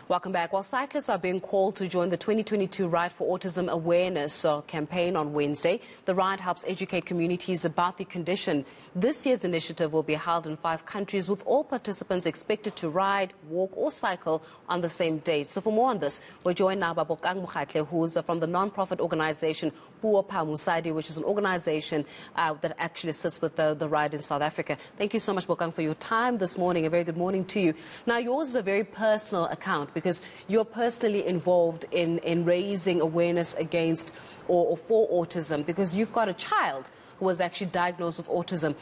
Welcome back. Well, cyclists are being called to join the 2022 Ride for Autism Awareness campaign on Wednesday. The ride helps educate communities about the condition. This year's initiative will be held in 5 countries, with all participants expected to ride, walk or cycle on the same day. So for more on this, we're joined now by Bokang Mukhatle, who's from the non-profit organization Bua Pa Musadi, which is an organization that actually assists with the ride in South Africa. Thank you so much, Bokang, for your time this morning. A very good morning to you. Now, yours is a very personal account, because you're personally involved in raising awareness against or for autism, because you've got a child who was actually diagnosed with autism.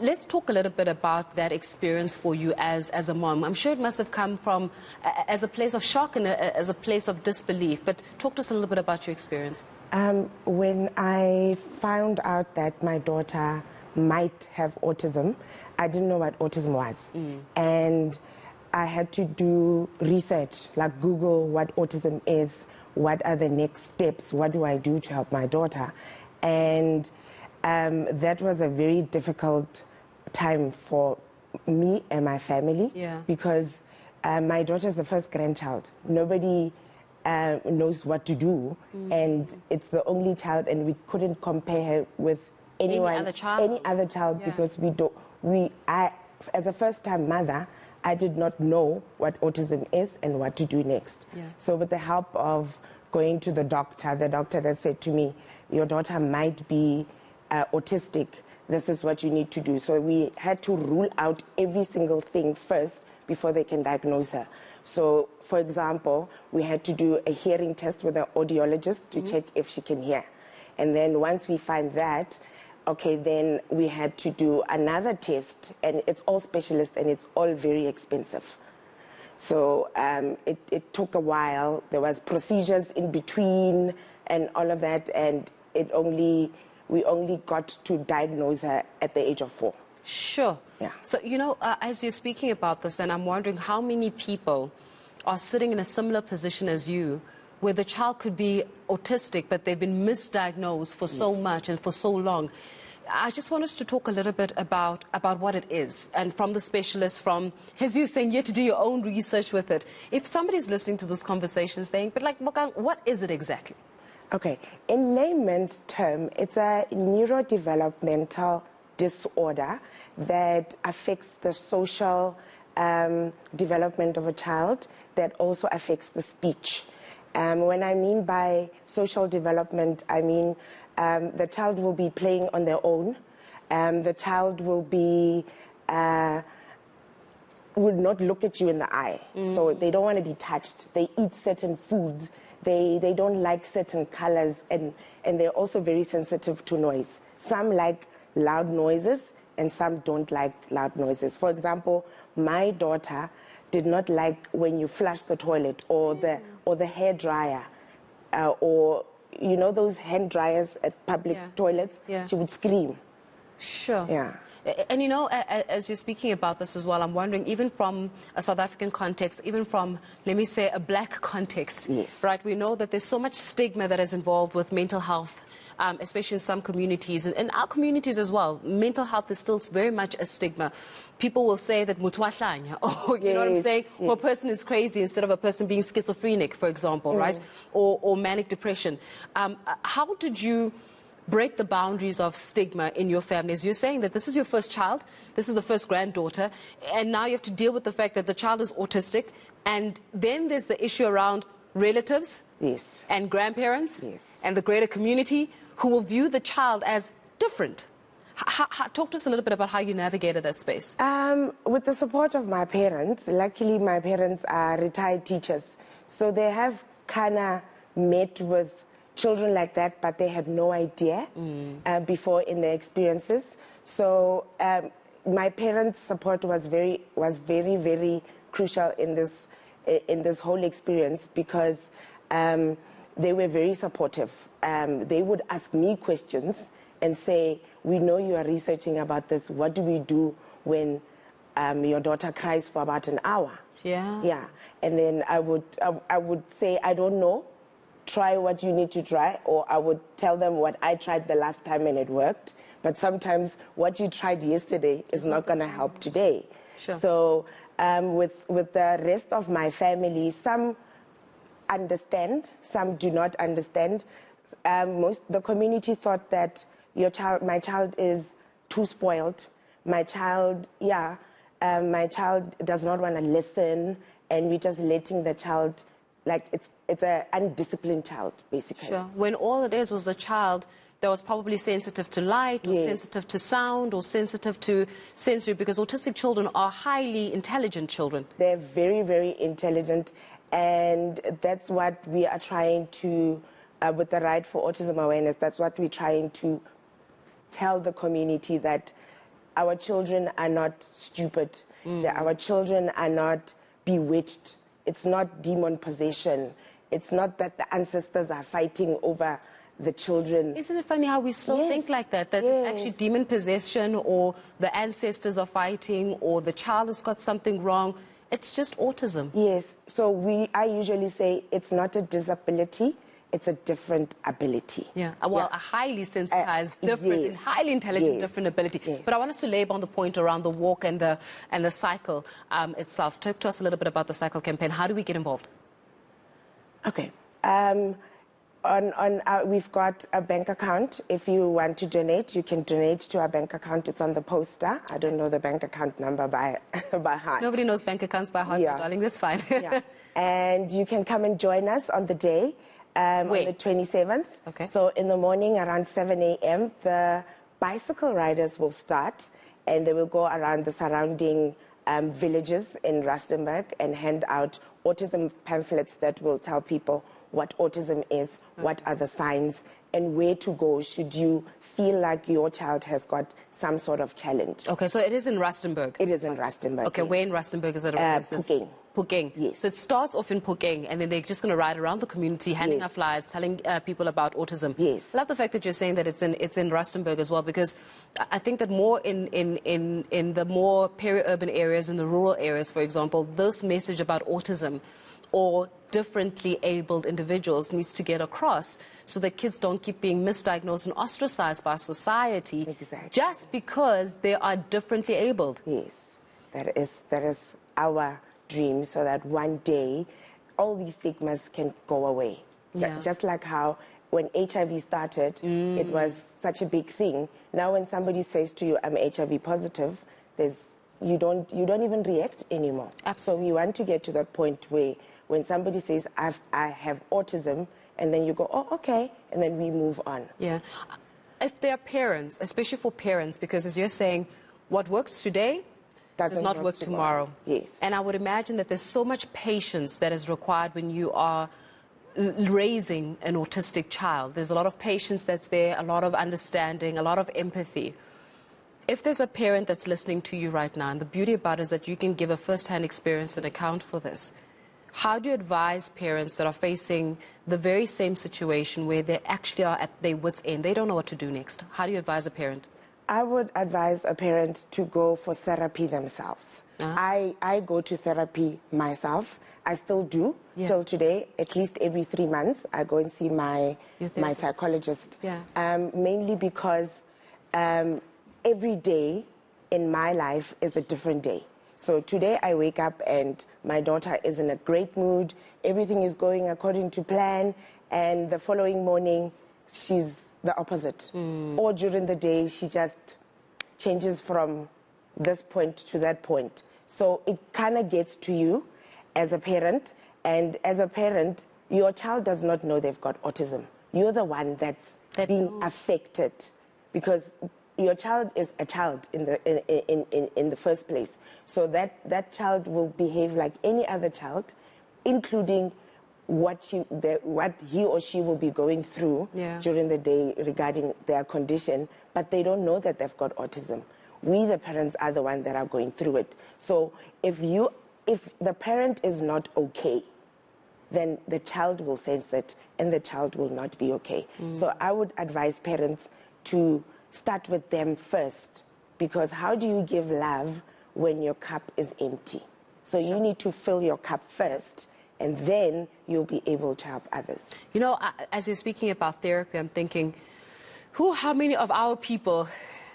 Let's talk a little bit about that experience for you as a mom. I'm sure it must have come from as a place of shock and as a place of disbelief, but talk to us a little bit about your experience. When I found out that my daughter might have autism, I didn't know what autism was. And I had to do research, like Google what autism is, what are the next steps, what do I do to help my daughter. And that was a very difficult time for me and my family, because my daughter is the first grandchild. Nobody knows what to do, and it's the only child, and we couldn't compare her with anyone, any other child, because I, as a first-time mother, I did not know what autism is and what to do next. So with the help of going to the doctor that said to me, your daughter might be autistic, this is what you need to do. So we had to rule out every single thing first before they can diagnose her. So, for example, we had to do a hearing test with an audiologist to check if she can hear. And then once we find that, okay, then we had to do another test, and it's all specialist and it's all very expensive. So it took a while. There was procedures in between and all of that, and we only got to diagnose her at the age of 4. Sure. Yeah. So, you know, as you're speaking about this, and I'm wondering how many people are sitting in a similar position as you, where the child could be autistic, but they've been misdiagnosed for so much and for so long. I just want us to talk a little bit about what it is, and from the specialists, from, as you're saying, you have to do your own research with it. If somebody's listening to this conversation saying, but like, what is it exactly? Okay, in layman's term, it's a neurodevelopmental disorder that affects the social development of a child, that also affects the speech. When I mean by social development, I mean the child will be playing on their own. The child will not look at you in the eye. So they don't want to be touched. They eat certain foods. They don't like certain colors, and they're also very sensitive to noise. Some like loud noises and some don't like loud noises. For example, my daughter did not like when you flush the toilet or the hair dryer, or you know those hand dryers at public toilets. She would scream. Sure. Yeah. And you know, as you're speaking about this as well, I'm wondering, even from a South African context, even from, let me say, a black context, right? We know that there's so much stigma that is involved with mental health, especially in some communities, and in our communities as well. Mental health is still very much a stigma. People will say that mutwahlanya, or you know what I'm saying, or a person is crazy instead of a person being schizophrenic, for example, right? Or manic depression. How did you break the boundaries of stigma in your family? As you're saying that this is your first child, this is the first granddaughter, and now you have to deal with the fact that the child is autistic, and then there's the issue around relatives and grandparents and the greater community who will view the child as different. Talk to us a little bit about how you navigated that space. With the support of my parents, luckily my parents are retired teachers, so they have kind of met with children like that, but they had no idea before in their experiences. So my parents' support was very, very crucial in this whole experience, because they were very supportive. They would ask me questions and say, we know you are researching about this. What do we do when your daughter cries for about an hour? Yeah. And then I would say, I don't know. Try what you need to try, or I would tell them what I tried the last time and it worked. But sometimes what you tried yesterday is not going to help today. Sure. So with the rest of my family, some understand, some do not understand. The community thought that my child is too spoiled. My child does not want to listen, and we're just letting the child, like it's an undisciplined child, basically. Sure. When all it is was the child that was probably sensitive to light, or sensitive to sound, or sensitive to sensory, because autistic children are highly intelligent children. They're very, very intelligent, and that's what we are trying to, with the Right for Autism Awareness, that's what we're trying to tell the community, that our children are not stupid, that our children are not bewitched. It's not demon possession. It's not that the ancestors are fighting over the children. Isn't it funny how we still think like that? That it's actually demon possession, or the ancestors are fighting, or the child has got something wrong. It's just autism. Yes. So I usually say it's not a disability, it's a different ability. Yeah. Well, a highly sensitized, different, highly intelligent, different ability. Yes. But I want us to labor on the point around the walk and the cycle itself. Talk to us a little bit about the cycle campaign. How do we get involved? Okay. We've got a bank account. If you want to donate, you can donate to our bank account. It's on the poster. I don't know the bank account number by heart. Nobody knows bank accounts by heart, darling. That's fine. And you can come and join us on the day, on the 27th. Okay. So in the morning around 7 a.m., the bicycle riders will start, and they will go around the surrounding villages in Rustenburg and hand out autism pamphlets that will tell people what autism is, what are the signs, and where to go should you feel like your child has got some sort of challenge. Okay, so it is in Rustenburg. It is in Rustenburg. Okay, where in Rustenburg is it? Phokeng. Phokeng. Yes. So it starts off in Phokeng, and then they're just going to ride around the community, handing out flyers, telling people about autism. Yes. I love the fact that you're saying that it's in Rustenburg as well, because I think that more in the more peri-urban areas, in the rural areas, for example, this message about autism or differently abled individuals needs to get across, so that kids don't keep being misdiagnosed and ostracized by society just because they are differently abled. Yes, that is our dream, so that one day all these stigmas can go away. Just like how when HIV started, it was such a big thing. Now when somebody says to you, I'm HIV positive, you don't even react anymore. Absolutely. So we want to get to that point where when somebody says, I have autism, and then you go, oh, okay, and then we move on. Yeah. If there are parents, especially for parents, because as you're saying, what works today does not work tomorrow. Yes. And I would imagine that there's so much patience that is required when you are raising an autistic child. There's a lot of patience that's there, a lot of understanding, a lot of empathy. If there's a parent that's listening to you right now, and the beauty about it is that you can give a first-hand experience and account for this, how do you advise parents that are facing the very same situation where they actually are at their wits' end? They don't know what to do next. How do you advise a parent? I would advise a parent to go for therapy themselves. I go to therapy myself. I still do till today. At least every 3 months, I go and see my psychologist. Mainly because every day in my life is a different day. So today I wake up and my daughter is in a great mood. Everything is going according to plan. And the following morning, she's the opposite. Or during the day, she just changes from this point to that point. So it kind of gets to you as a parent. And as a parent, your child does not know they've got autism. You're the one that's being affected, because your child is a child in the first place. So that child will behave like any other child, including what he or she will be going through during the day regarding their condition, but they don't know that they've got autism. We, the parents, are the ones that are going through it. So if the parent is not okay, then the child will sense it, and the child will not be okay. So I would advise parents to start with them first, because how do you give love when your cup is empty? So you need to fill your cup first, and then you'll be able to help others. You know, as you're speaking about therapy, I'm thinking, how many of our people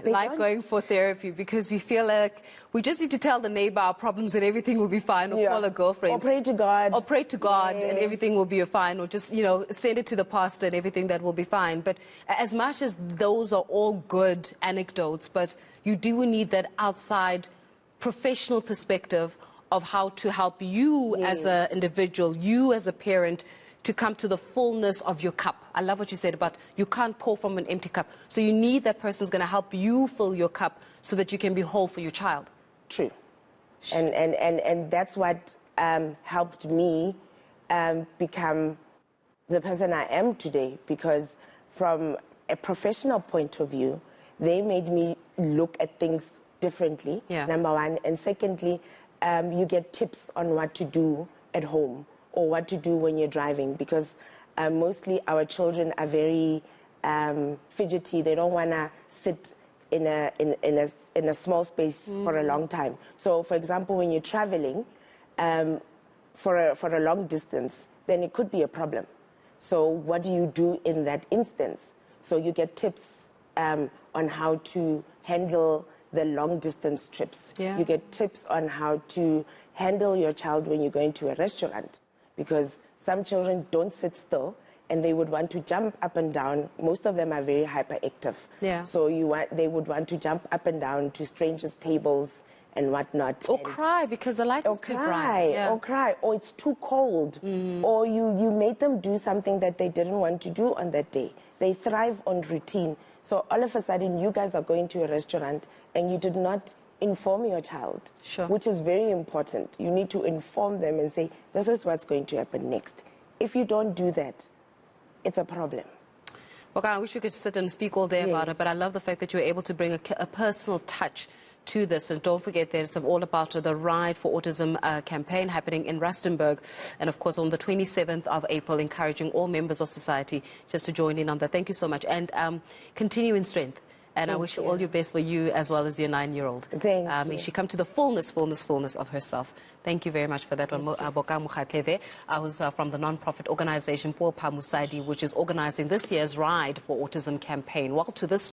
like going for therapy because we feel like we just need to tell the neighbor our problems and everything will be fine, or call a girlfriend. Or pray to God. Or pray to God and Yes. everything will be fine, or just, you know, send it to the pastor and everything that will be fine. But as much as those are all good anecdotes, but you do need that outside professional perspective of how to help you as an individual, you as a parent, to come to the fullness of your cup. I love what you said about you can't pour from an empty cup. So you need that person who's going to help you fill your cup so that you can be whole for your child. True. And that's what helped me become the person I am today, because from a professional point of view, they made me look at things differently, number one. And secondly, you get tips on what to do at home or what to do when you're driving, because mostly our children are very fidgety. They don't want to sit in a small space for a long time. So, for example, when you're traveling for a long distance, then it could be a problem. So what do you do in that instance? So you get tips on how to handle the long distance trips. You get tips on how to handle your child when you're going to a restaurant, because some children don't sit still and they would want to jump up and down. Most of them are very hyperactive. So they would want to jump up and down to strangers' tables and whatnot. Or cry because the light is too bright. Or cry, or it's too cold. Or you made them do something that they didn't want to do on that day. They thrive on routine. So all of a sudden, you guys are going to a restaurant and you did not inform your child, which is very important. You need to inform them and say, this is what's going to happen next. If you don't do that, it's a problem. Well, I wish we could sit and speak all day about it, but I love the fact that you were able to bring a personal touch to this. And don't forget that it's all about the Ride for Autism campaign happening in Rustenburg. And of course, on the 27th of April, encouraging all members of society just to join in on that. Thank you so much. And continue in strength. And I wish you all your best for you as well as your 9-year-old. Thank you. May she come to the fullness of herself. Thank you very much for that one. I was from the non-profit organization Popa Musadi, which is organizing this year's Ride for Autism campaign. Well, to this